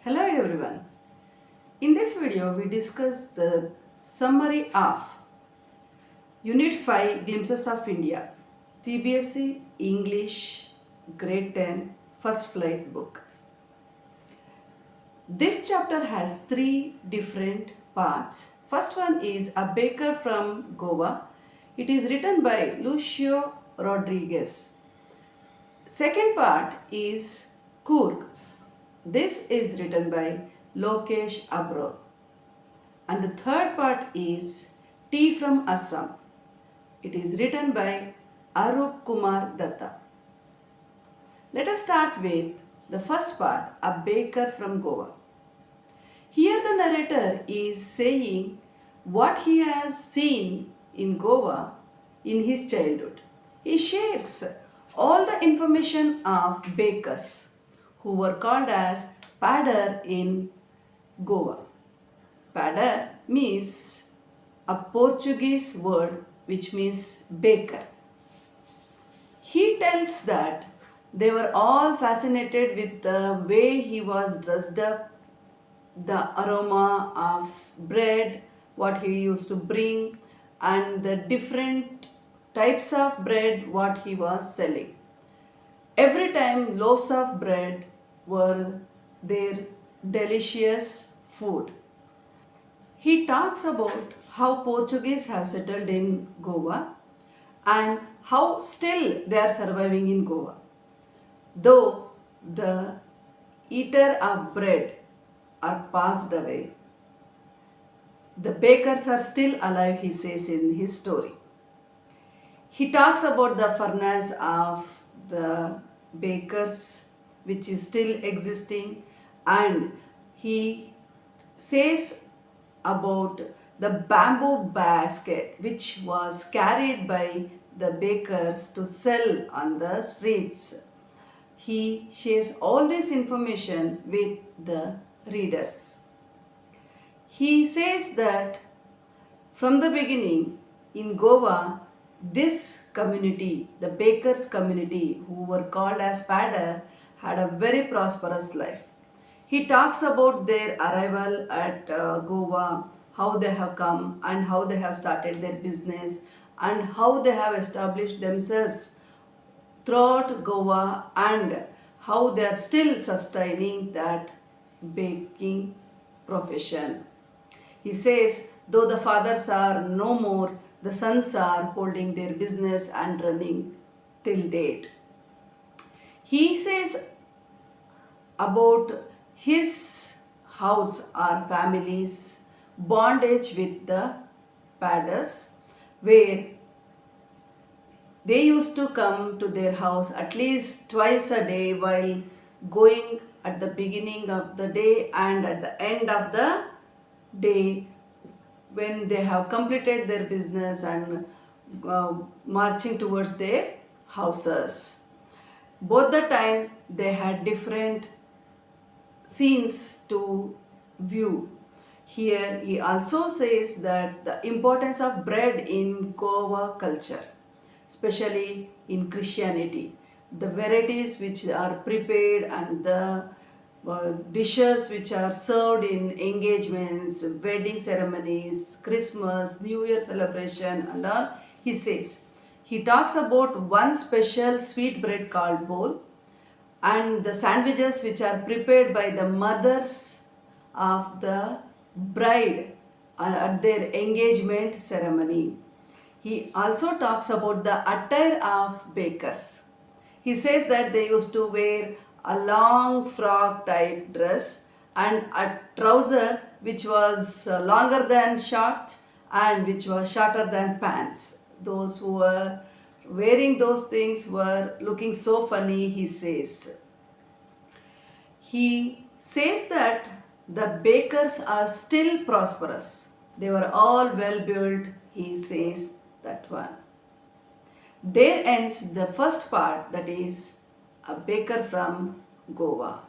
Hello everyone. In this video we discuss the summary of Unit 5 Glimpses of India Cbse English Grade 10 First Flight book. This chapter has three different parts. First one is A Baker from Goa. It is written by Lucio Rodriguez. Second part is Coorg. This is written by Lokesh Abro. And the third part is Tea from Assam. It is written by Arup Kumar Datta. Let us start with the first part, A Baker from Goa. Here the narrator is saying what he has seen in Goa in his childhood. He shares all the information of bakers who were called as padar in Goa. Padar means a Portuguese word which means baker. He tells that they were all fascinated with the way he was dressed up, the aroma of bread, what he used to bring, and the different types of bread what he was selling. Every time loaves of bread were their delicious food. He talks about how Portuguese have settled in Goa and how still they are surviving in Goa. Though the eater of bread are passed away, the bakers are still alive, he says in his story. He talks about the furnace of the bakers which is still existing, and he says about the bamboo basket which was carried by the bakers to sell on the streets. He shares all this information with the readers. He says that from the beginning in Goa, this community, the bakers community who were called as padar, had a very prosperous life. He talks about their arrival at Goa, how they have come and how they have started their business and how they have established themselves throughout Goa and how they are still sustaining that baking profession. He says, though the fathers are no more, the sons are holding their business and running till date. He says about his house or family's bondage with the padars, where they used to come to their house at least twice a day while going at the beginning of the day and at the end of the day when they have completed their business and marching towards their houses. Both the time they had different scenes to view. Here he also says that the importance of bread in Goa culture, especially in Christianity, the varieties which are prepared and the dishes which are served in engagements, wedding ceremonies, Christmas, New Year celebration and all, he says. He talks about one special sweet bread called bol and the sandwiches which are prepared by the mothers of the bride at their engagement ceremony. He also talks about the attire of bakers. He says that they used to wear a long frock type dress and a trouser which was longer than shorts and which was shorter than pants. Those who were wearing those things were looking so funny, he says. He says that the bakers are still prosperous. They were all well built, he says that one. There ends the first part, that is A Baker from Goa.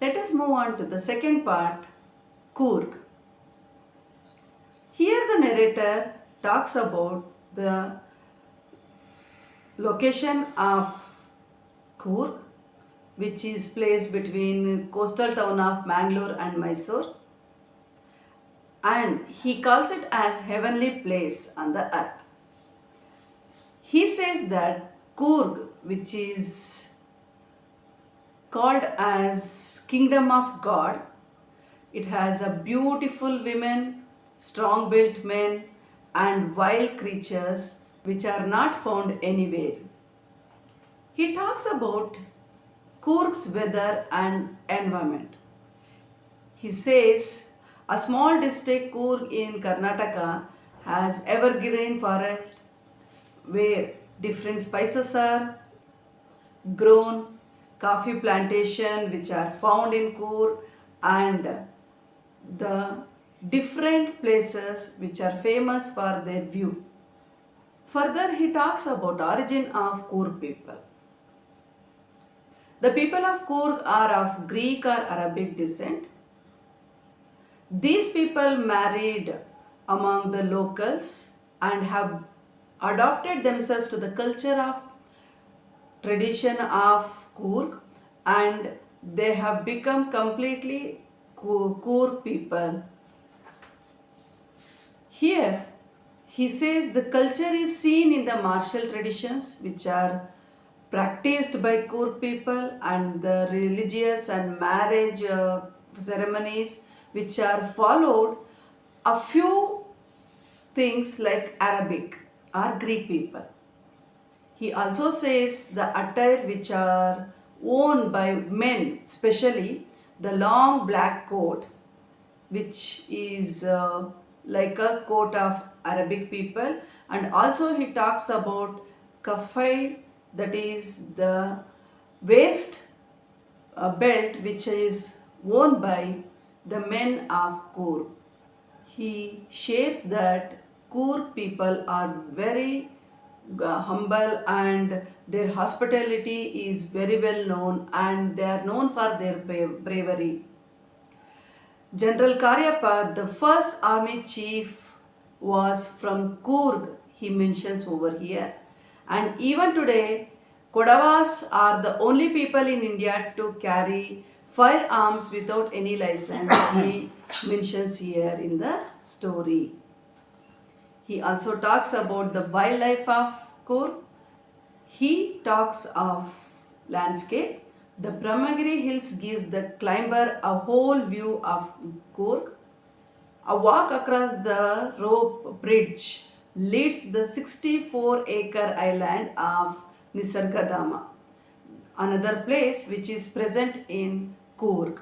Let us move on to the second part, Coorg. Here the narrator talks about the location of Coorg, which is placed between coastal town of Mangalore and Mysore, and he calls it as heavenly place on the earth. He says that Coorg, which is called as kingdom of God, it has a beautiful women, strong built men, and wild creatures which are not found anywhere. He talks about Coorg's weather and environment. He says a small district Coorg in Karnataka has evergreen forest where different spices are grown, coffee plantation which are found in Coorg, and the different places which are famous for their view. Further, he talks about origin of Coorg people. The people of Coorg are of Greek or Arabic descent. These people married among the locals and have adopted themselves to the culture of tradition of Coorg, and they have become completely Coorg people. Here he says the culture is seen in the martial traditions which are practiced by Coorg people, and the religious and marriage ceremonies which are followed. A few things like Arabic or Greek people. He also says the attire which are worn by men, especially the long black coat, which is like a coat of Arabic people, and also he talks about kafai, that is the waist belt which is worn by the men of Coorg. He shares that Coorg people are very humble, and their hospitality is very well known, and they are known for their bravery. General Karyappa, the first army chief, was from Coorg, he mentions over here. And even today, Kodavas are the only people in India to carry firearms without any license, he mentions here in the story. He also talks about the wildlife of Coorg. He talks of landscape. The Brahmagiri Hills gives the climber a whole view of Coorg. A walk across the rope bridge leads the 64-acre island of Nisargadama, another place which is present in Coorg.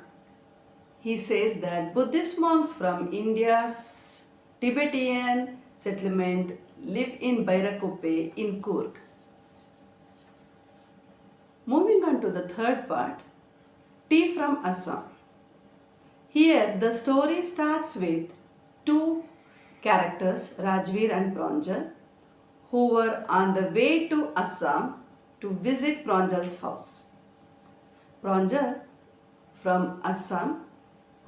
He says that Buddhist monks from India's Tibetan settlement live in Bairakuppe in Coorg. Moving on to the third part, tea from Assam. Here the story starts with two characters, Rajveer and Pranjal, who were on the way to Assam to visit Pranjal's house. Pranjal from Assam,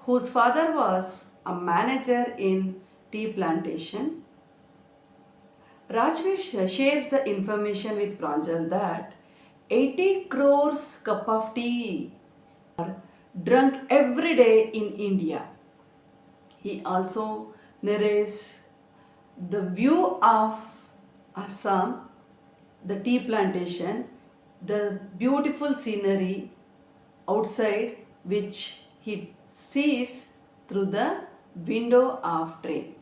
whose father was a manager in tea plantation. Rajveer shares the information with Pranjal that 80 crores cup of tea are drunk every day in India. He also narrates the view of Assam, the tea plantation, the beautiful scenery outside which he sees through the window of train.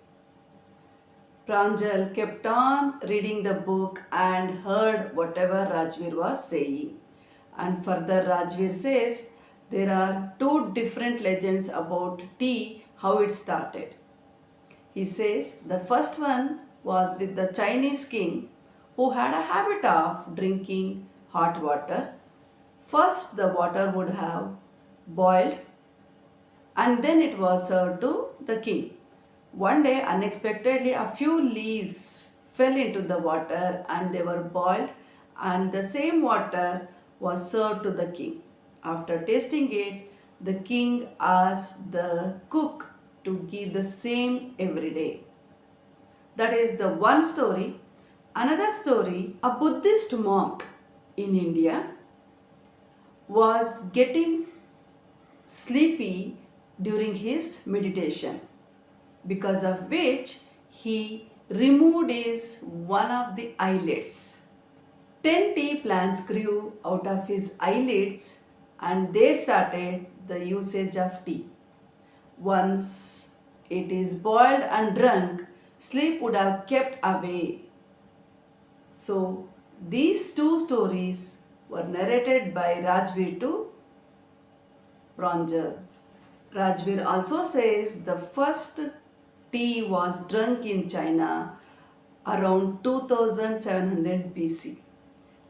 Pranjal kept on reading the book and heard whatever Rajveer was saying. And further Rajveer says there are two different legends about tea, how it started. He says the first one was with the Chinese king who had a habit of drinking hot water. First the water would have boiled and then it was served to the king. One day, unexpectedly, a few leaves fell into the water and they were boiled, and the same water was served to the king. After tasting it, the king asked the cook to give the same every day. That is the one story. Another story, a Buddhist monk in India was getting sleepy during his meditation, because of which he removed his one of the eyelids. 10 tea plants grew out of his eyelids and they started the usage of tea. Once it is boiled and drunk, sleep would have kept away. So these two stories were narrated by Rajveer to Pranjal. Rajveer also says the first tea was drunk in China around 2700 BC.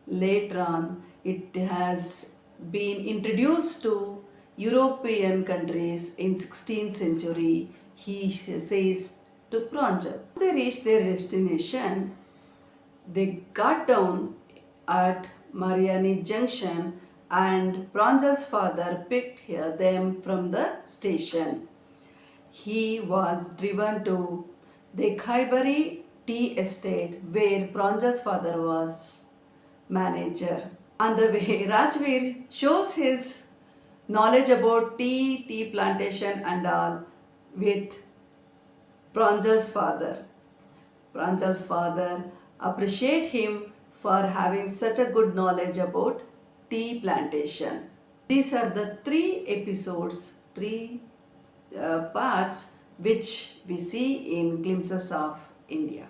Later on, it has been introduced to European countries in 16th century, he says to Pranjal. They reached their destination. They got down at Mariani Junction and Pranjal's father picked them from the station. He was driven to the Khaibari tea estate where Pranjal's father was manager. On the way, Rajveer shows his knowledge about tea plantation and all with Pranjal's father. Pranjal's father appreciate him for having such a good knowledge about tea plantation. These are the three episodes, three parts which we see in Glimpses of India.